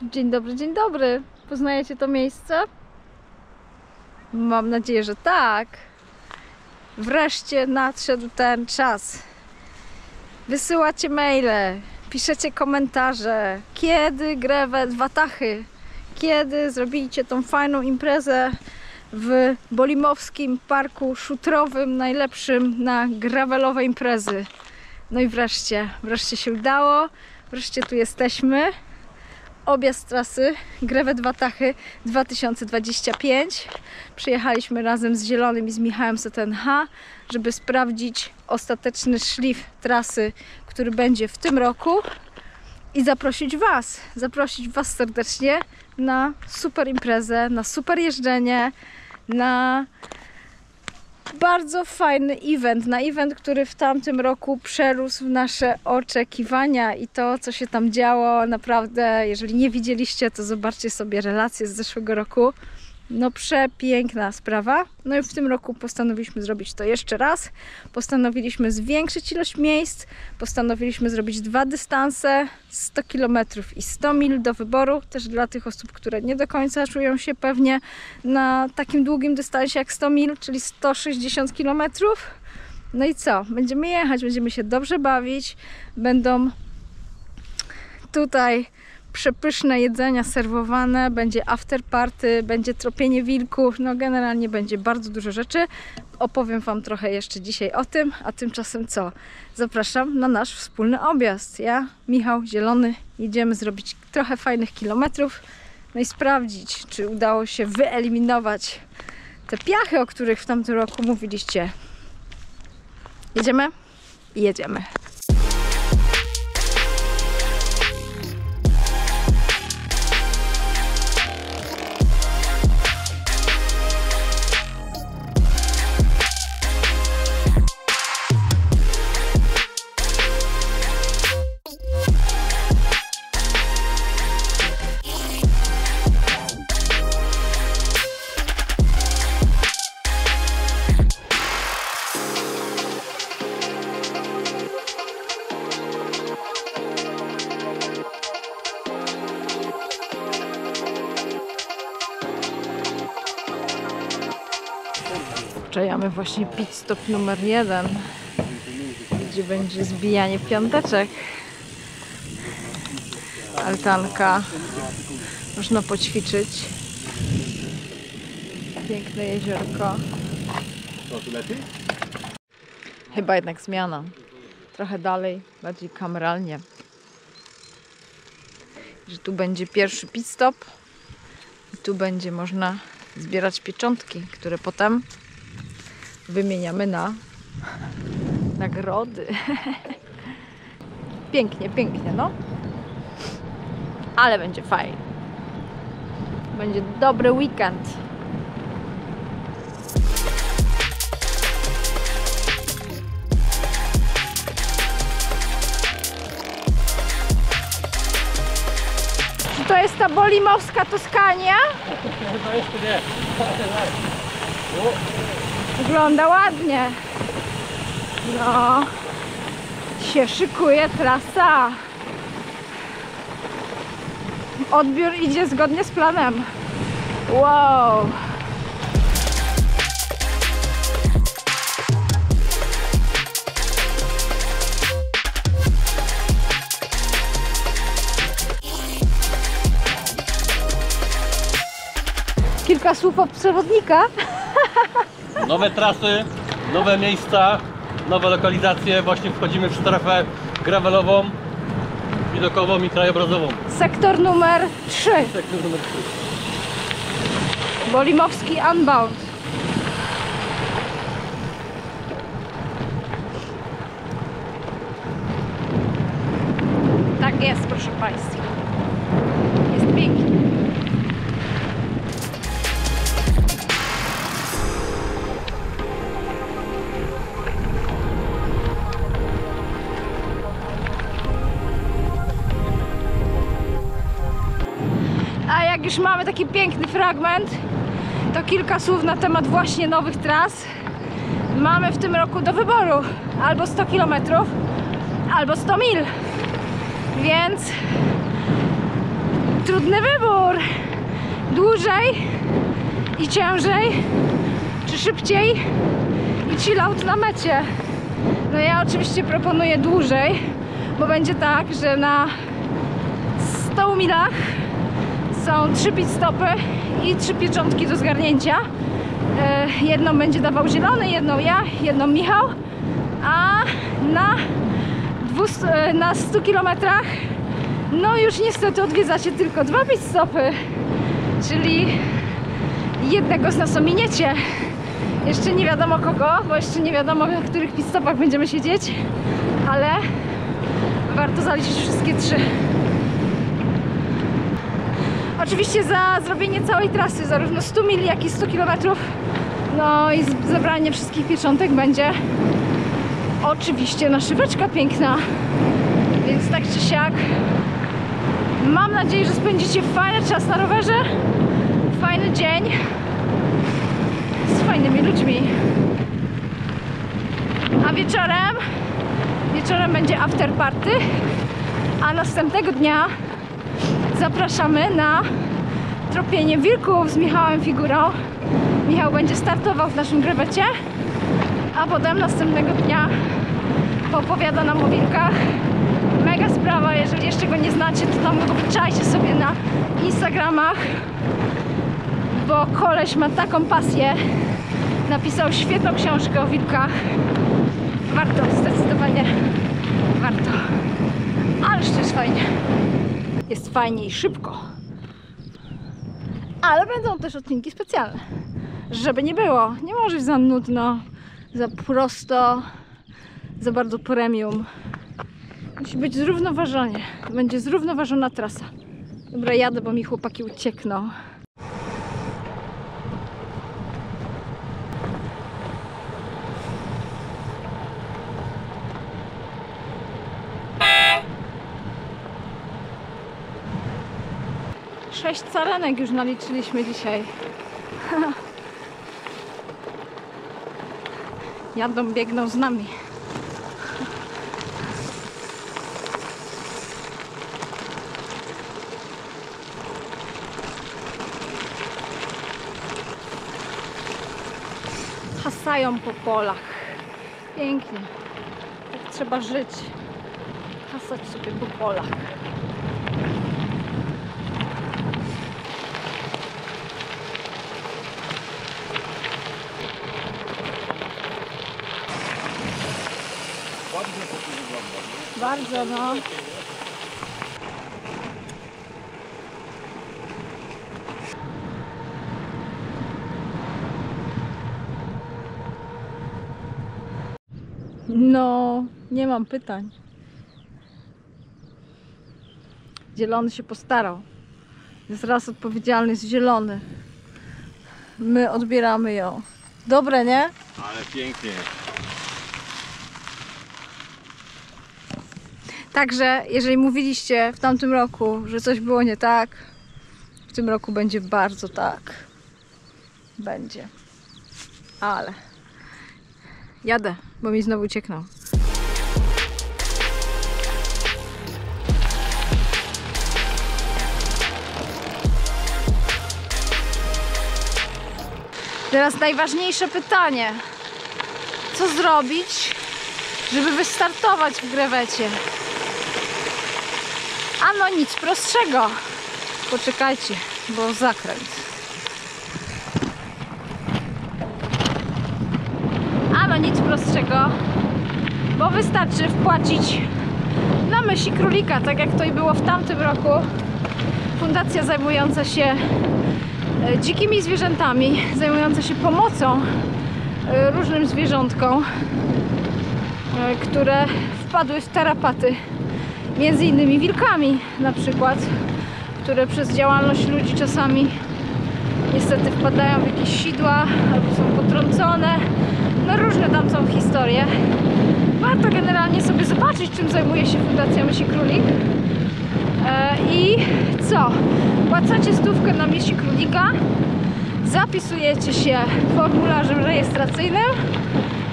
Dzień dobry, dzień dobry. Poznajecie to miejsce? Mam nadzieję, że tak. Wreszcie nadszedł ten czas. Wysyłacie maile, piszecie komentarze. Kiedy Grewet Watachy? Kiedy zrobicie tą fajną imprezę w Bolimowskim Parku Szutrowym, najlepszym na gravelowe imprezy? No i wreszcie się udało. Wreszcie tu jesteśmy. Objazd trasy Grewet Watachy 2025. Przyjechaliśmy razem z Zielonym i z Michałem z TNH, żeby sprawdzić ostateczny szlif trasy, który będzie w tym roku i zaprosić Was serdecznie na super imprezę, na super jeżdżenie, na bardzo fajny event, który w tamtym roku przerósł nasze oczekiwania i to, co się tam działo, naprawdę, jeżeli nie widzieliście, to zobaczcie sobie relacje z zeszłego roku. No przepiękna sprawa. No i w tym roku postanowiliśmy zrobić to jeszcze raz. Postanowiliśmy zwiększyć ilość miejsc. Postanowiliśmy zrobić 2 dystanse, 100 km i 100 mil do wyboru. Też dla tych osób, które nie do końca czują się pewnie na takim długim dystansie jak 100 mil, czyli 160 km. No i co? Będziemy jechać, będziemy się dobrze bawić. Będą tutaj przepyszne jedzenia serwowane, będzie after party, będzie tropienie wilków, no generalnie będzie bardzo dużo rzeczy. Opowiem Wam trochę jeszcze dzisiaj o tym, a tymczasem co? Zapraszam na nasz wspólny objazd. Ja, Michał, Zielony, jedziemy zrobić trochę fajnych kilometrów, no i sprawdzić, czy udało się wyeliminować te piachy, o których w tamtym roku mówiliście. Jedziemy? I jedziemy. Czekamy właśnie pit stop numer 1, gdzie będzie zbijanie piąteczek. Altanka, można poćwiczyć. Piękne jeziorko. Chyba jednak zmiana. Trochę dalej, bardziej kameralnie. Że tu będzie pierwszy pit stop i tu będzie można zbierać pieczątki, które potem wymieniamy na nagrody. Pięknie, pięknie, no. Ale będzie fajnie. Będzie dobry weekend. Czy to jest ta Bolimowska Toskania? Chyba jeszcze nie. Wygląda ładnie. No, się szykuje trasa. Odbiór idzie zgodnie z planem. Wow. Kilka słów od przewodnika. Nowe trasy, nowe miejsca, nowe lokalizacje. Właśnie wchodzimy w strefę gravelową, widokową i krajobrazową. Sektor numer 3. Sektor numer 3. Bolimowski Unbound. Tak jest, proszę Państwa. Jest pięknie. A jak już mamy taki piękny fragment, to kilka słów na temat właśnie nowych tras. Mamy w tym roku do wyboru albo 100 km, albo 100 mil. Więc trudny wybór. Dłużej i ciężej, czy szybciej i chill out na mecie. No ja oczywiście proponuję dłużej, bo będzie tak, że na 100 milach są 3 pit stopy i 3 pieczątki do zgarnięcia. Jedną będzie dawał Zielony, jedną ja, jedną Michał, a na 100 kilometrach no już niestety odwiedzacie tylko 2 pit stopy, czyli jednego z nas ominiecie. Jeszcze nie wiadomo kogo, bo jeszcze nie wiadomo, na których pit stopach będziemy siedzieć, ale warto zaliczyć wszystkie 3. Oczywiście za zrobienie całej trasy, zarówno 100 mil, jak i 100 km, no i zebranie wszystkich pieczątek będzie oczywiście naszyweczka piękna. Więc tak czy siak mam nadzieję, że spędzicie fajny czas na rowerze, fajny dzień z fajnymi ludźmi. A wieczorem będzie after party, a następnego dnia zapraszamy na tropienie wilków z Michałem Figurą. Michał będzie startował w naszym grewecie, a potem następnego dnia opowiada nam o wilkach. Mega sprawa, jeżeli jeszcze go nie znacie, to tam obczajcie sobie na Instagramach, bo koleś ma taką pasję. Napisał świetną książkę o wilkach. Warto, zdecydowanie warto. Ależ to jest fajnie. Jest fajnie i szybko. Ale będą też odcinki specjalne. Żeby nie było. Nie może być za nudno, za prosto, za bardzo premium. Musi być zrównoważenie. Będzie zrównoważona trasa. Dobra, jadę, bo mi chłopaki uciekną. Sześć carenek już naliczyliśmy dzisiaj. Jadą, biegną z nami. Hasają po polach. Pięknie. Tak trzeba żyć. Hasać sobie po polach. Bardzo, no. No, nie mam pytań. Zielony się postarał. Jest raz odpowiedzialny, jest Zielony. My odbieramy ją. Dobre, nie? Ale pięknie. Także, jeżeli mówiliście w tamtym roku, że coś było nie tak, w tym roku będzie bardzo tak. Będzie. Ale jadę, bo mi znowu uciekną. Teraz najważniejsze pytanie. Co zrobić, żeby wystartować w grewecie? Ano nic prostszego. Poczekajcie, bo zakręt. Ano nic prostszego, bo wystarczy wpłacić na Mysi Królika, tak jak to i było w tamtym roku. Fundacja zajmująca się dzikimi zwierzętami, zajmująca się pomocą różnym zwierzątkom, które wpadły w tarapaty, między innymi wilkami na przykład, które przez działalność ludzi czasami niestety wpadają w jakieś sidła albo są potrącone. No różne tam są historie. Warto generalnie sobie zobaczyć, czym zajmuje się Fundacja Mysi Królik. I co? Płacacie stówkę na Mysi Królika, zapisujecie się formularzem rejestracyjnym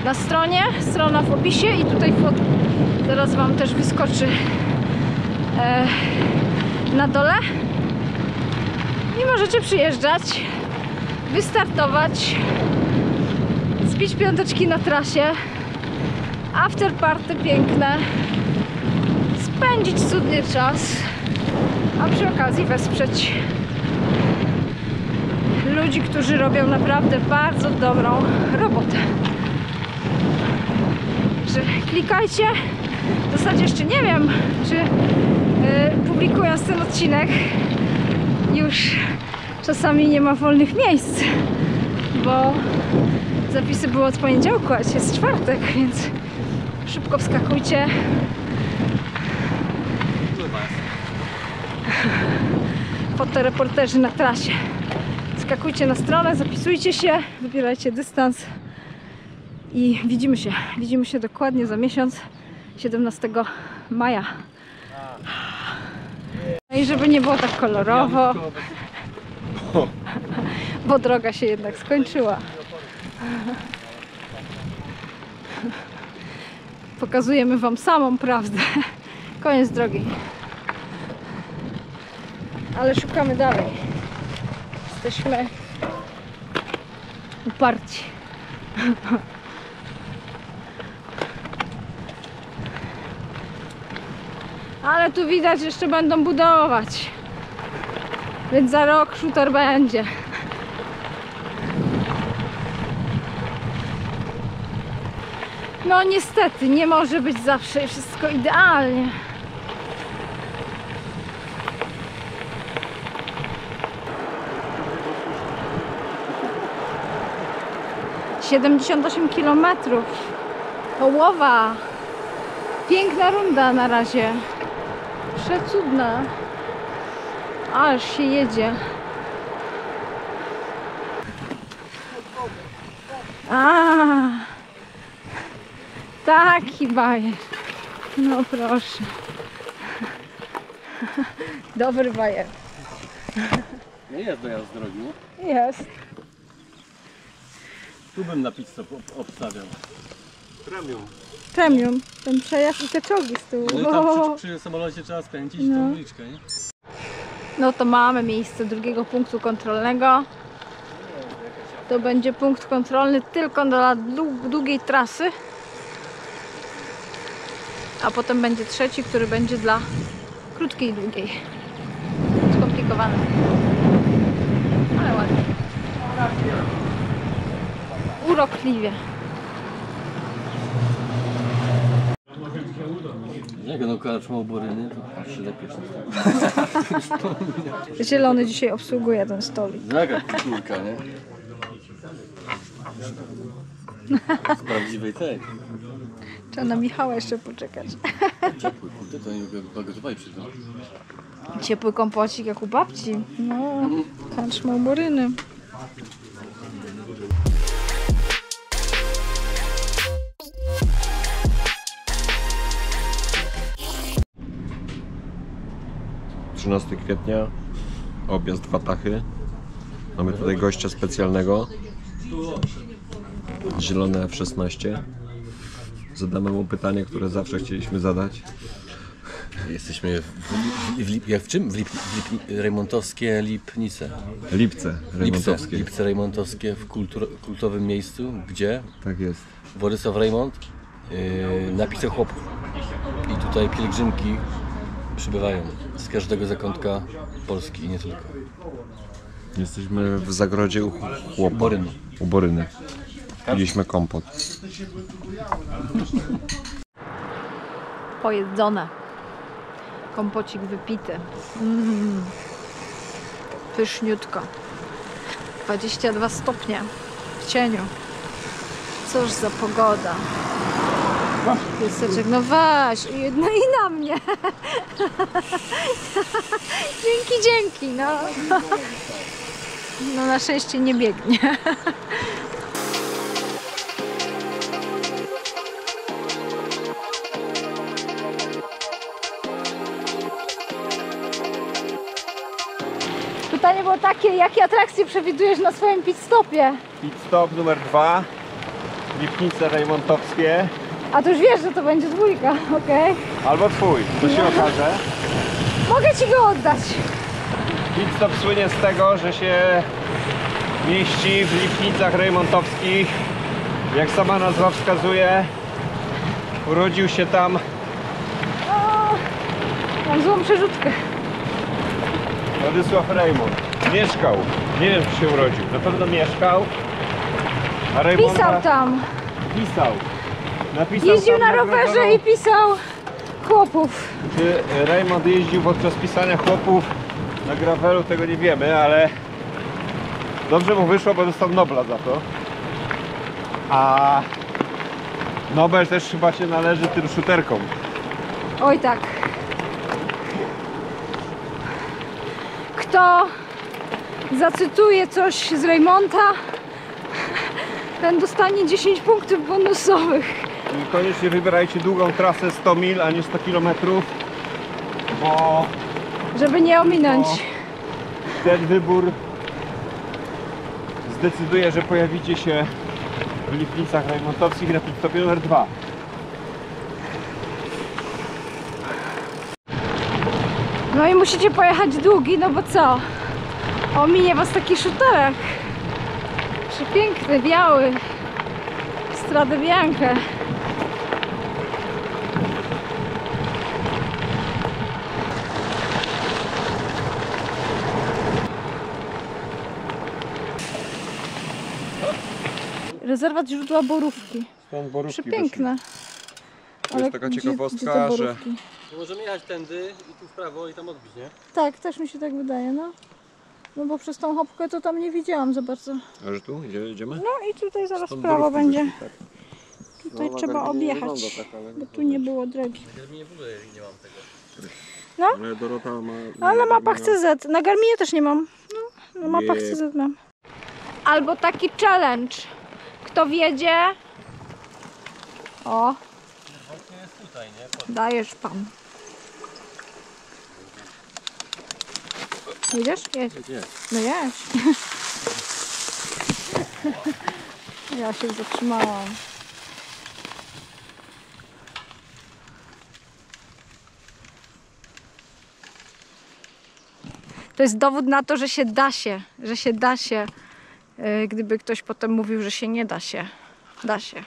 na stronie, strona w opisie i tutaj zaraz Wam też wyskoczy na dole. I możecie przyjeżdżać, wystartować, zbić piąteczki na trasie, afterparty piękne, spędzić cudny czas, a przy okazji wesprzeć ludzi, którzy robią naprawdę bardzo dobrą robotę. Także klikajcie. W zasadzie jeszcze nie wiem, czy publikując ten odcinek już czasami nie ma wolnych miejsc, bo zapisy były od poniedziałku, a dzisiaj jest czwartek, więc szybko wskakujcie. Fotoreporterzy na trasie. Skakujcie na stronę, zapisujcie się, wybierajcie dystans i widzimy się dokładnie za miesiąc, 17 maja. No i żeby nie było tak kolorowo, bo droga się jednak skończyła. Pokazujemy wam samą prawdę. Koniec drogi. Ale szukamy dalej. Jesteśmy uparci. Ale tu widać, że jeszcze będą budować. Więc za rok shooter będzie. No niestety, nie może być zawsze wszystko idealnie. ...78 km. Połowa. Piękna runda na razie. Przecudna. Aż się jedzie. Taki bajer. No proszę. Dobry bajer. No jest dojazd z drogi. Jest. Tu bym na pit stop obstawiał. Premium. Ten przejazd i te czołgi z tyłu. No i tam przy samolocie trzeba skręcić tą uliczkę, nie? No to mamy miejsce drugiego punktu kontrolnego. To będzie punkt kontrolny tylko dla długiej trasy. A potem będzie trzeci, który będzie dla krótkiej i długiej. Skomplikowane. Ale ładnie. Urokliwie. Jak no karczma Boryny, to aż się lepiej. Zielony dzisiaj obsługuje ten stolik. Jaka kulturka, nie? Z prawdziwej tej. Trzeba na Michała jeszcze poczekać. Ciepły, kurde, to oni chyba gotowali przy tym. Ciepły kompocik jak u babci. No, karczma u Boryny. Kwietnia, objazd Watachy. Mamy tutaj gościa specjalnego. Zielone F16. Zadamy mu pytanie, które zawsze chcieliśmy zadać. Jesteśmy w czym? Rejmontowskie Lipnice. Lipce Rejmontowskie. Lipce Rejmontowskie w kultowym miejscu, gdzie Tak jest. Władysław Rejmont napisał chłopów. I tutaj pielgrzymki przybywają z każdego zakątka Polski i nie tylko. Jesteśmy w zagrodzie u chłopa. Boryny. U Boryny. Piliśmy kompot. Pojedzone. Kompocik wypity. Pyszniutko. 22 stopnie w cieniu. Cóż za pogoda. Pieseczek, no weź. No i na mnie. Dzięki, no. No na szczęście nie biegnie. Pytanie było takie, jakie atrakcje przewidujesz na swoim pit stopie? Pit stop numer 2, Lipnice Rejmontowskie, A to już wiesz, że to będzie dwójka, okej? albo twój, to się okaże. Mogę ci go oddać. Pit stop słynie z tego, że się mieści w Lipnicach Rejmontowskich. Jak sama nazwa wskazuje, urodził się tam Mam złą przerzutkę. Władysław Rejmont. Mieszkał. Nie wiem, czy się urodził. Na pewno mieszkał. A Rejmonta Pisał tam. pisał. Napisał Jeździł tam na rowerze gravelu. i pisał chłopów. Czy Rejmont jeździł podczas pisania chłopów na gravelu, tego nie wiemy, ale dobrze mu wyszło, bo dostał Nobla za to. A Nobel też chyba się należy tym szuterkom. Oj tak. Kto zacytuje coś z Rejmonta, ten dostanie 10 punktów bonusowych. I koniecznie wybierajcie długą trasę 100 mil, a nie 100 km, bo Żeby nie ominąć. ten wybór zdecyduje, że pojawicie się w Lipnicach Rejmontowskich na pitstopie numer 2. No i musicie pojechać długi, no bo co? Ominie was taki szuterek. Przepiękny, biały. Strada Bianca. Rezerwat źródła Borówki. Stąd Borówki Przepiękne. To jest taka ciekawostka, gdzie te że Borówki? Możemy jechać tędy i tu w prawo i tam odbić, nie? Tak, też mi się tak wydaje, no. No bo przez tą hopkę to tam nie widziałam za bardzo. A że tu? Gdzie jedziemy? No i tutaj zaraz w Stąd prawo Borówki będzie. wyszli, tak. Tutaj No, trzeba Garminie nie objechać, wygląda tak, ale bo tu nie było drogi. Ja w ogóle nie mam tego. Ale Dorota ma... Ale na mapach CZ. Na Garminie też nie mam. No, na mapach Nie. CZ mam. Albo taki challenge. Kto wiedzie? O, Właśnie jest tutaj, nie? dajesz pan. Jedziesz? Jedź. Nie. No jedź. Ja się zatrzymałam. To jest dowód na to, że się da się, gdyby ktoś potem mówił, że się nie da się. Da się.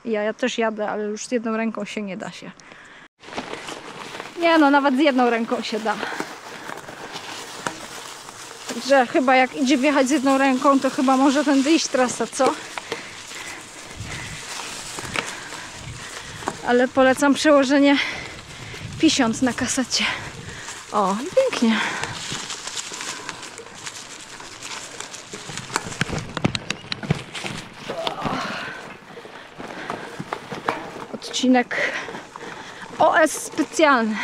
Ja też jadę, ale już z jedną ręką się nie da się. Nie no, nawet z jedną ręką się da. Także chyba jak idzie wjechać z jedną ręką, to chyba może tędy iść trasa, co? Ale polecam przełożenie pisząc na kasecie. O, pięknie. Odcinek OS specjalny.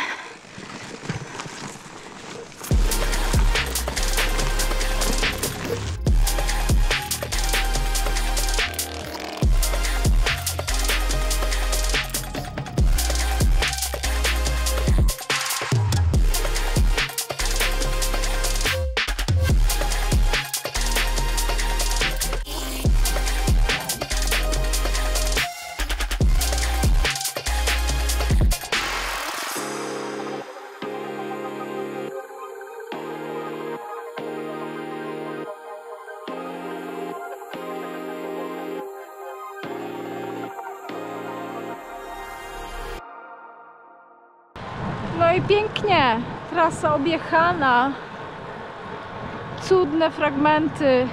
No i pięknie, trasa objechana, cudne fragmenty,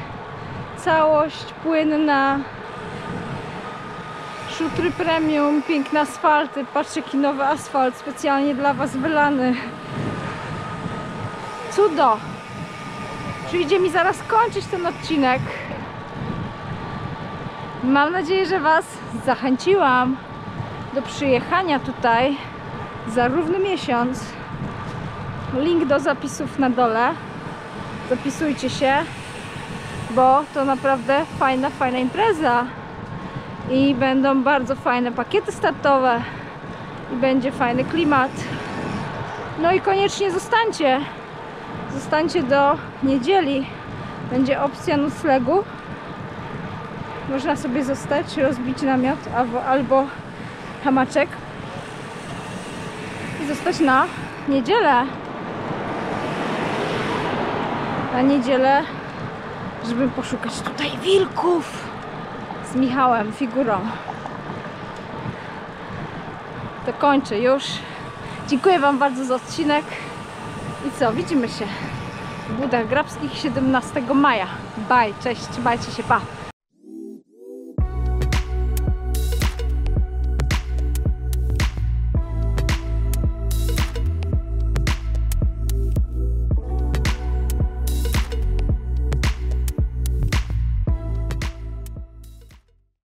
całość płynna, szutry premium, piękne asfalty, patrzcie jaki nowy asfalt specjalnie dla was wylany. Cudo! Przyjdzie mi zaraz kończyć ten odcinek. Mam nadzieję, że was zachęciłam do przyjechania tutaj za równy miesiąc. Link do zapisów na dole. Zapisujcie się, bo to naprawdę fajna impreza. I będą bardzo fajne pakiety startowe. I będzie fajny klimat. No i koniecznie zostańcie. Zostańcie do niedzieli. Będzie opcja noclegu. Można sobie zostać, rozbić namiot albo hamaczek i zostać na niedzielę. na niedzielę, żeby poszukać tutaj wilków z Michałem, figurą. To kończę już. Dziękuję Wam bardzo za odcinek. I co? Widzimy się w Budach Grabskich 17 maja. Bye, cześć, trzymajcie się, pa!